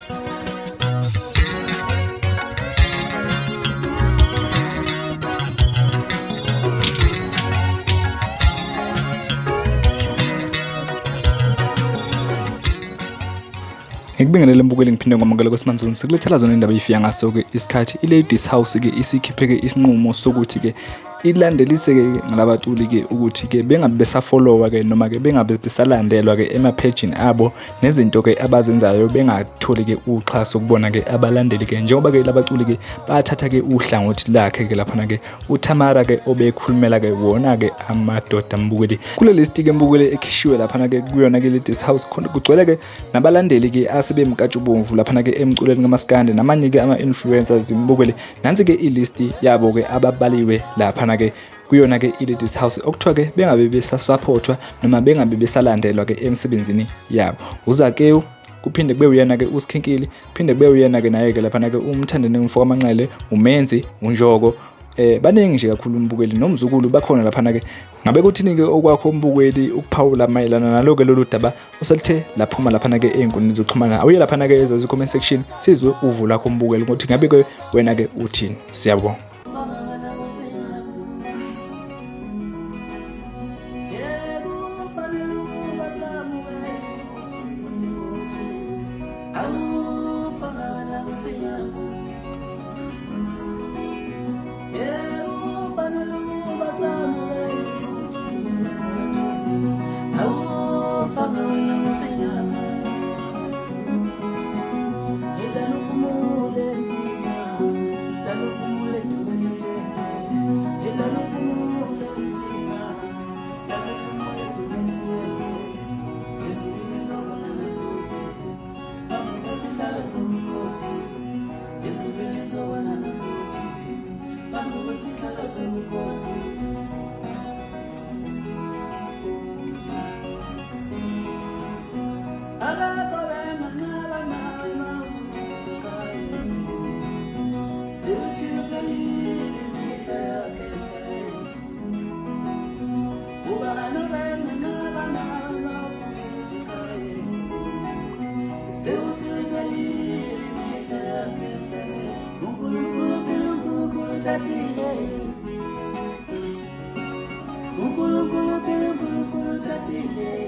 Ngikubingelele mbukeli ngiphinde ngomangala kwesimanzuni sikulethela zona indaba eyifika ngaso ke isikhathi iLadies House ke isikhiphe ke isinqumo sokuthi ke ilandelise ke ngalabatuli ke ukuthi ke bengabe besafollowa ke noma ke bengabe besalandelwa ke emaphejini abo nezinto ke abazenzayo bengatholi ke uxhaso kubona ke abalandeli ke njengoba ke labaculi ke bathatha ke uhlangothi lakhe ke lapha ke uTamara ke obekhulumela ke wona ke amadoda mbukeli kule list ke mbukeli ekhishiwe lapha ke kuyona ke Ladies House khona kugcwele ke nabalandeli ke asebemkatshubomvu lapha ke emculweni kamaskande namanye ke ama influencers mbukeli nansi ke ilist yabo ke ababaliwe lapha ke kuyona ke iLadies House okuthiwa ke bengabe besasupportwa noma bengabe besalandelwa ke emsebenzini yabo uZakeu kuphinde kube uyena ke uSkhinkili phinde kube uyena ke naye ke lapha ke umthandane umfoko amanqele uMenzi uNjoko baningi nje kakhulu umbukeli nomzukulu bakhona lapha ke ngabe kuthini ke okwakho umbukeli ukuphawula mayelana naloke lolu daba oselithe laphuma lapha ke einkundleni zokuxhumana awuye lapha ke ezazi comment section sizwe uvu lakho umbukeli ukuthi ngabe ke wena ke uthini siyabonga. Tatile.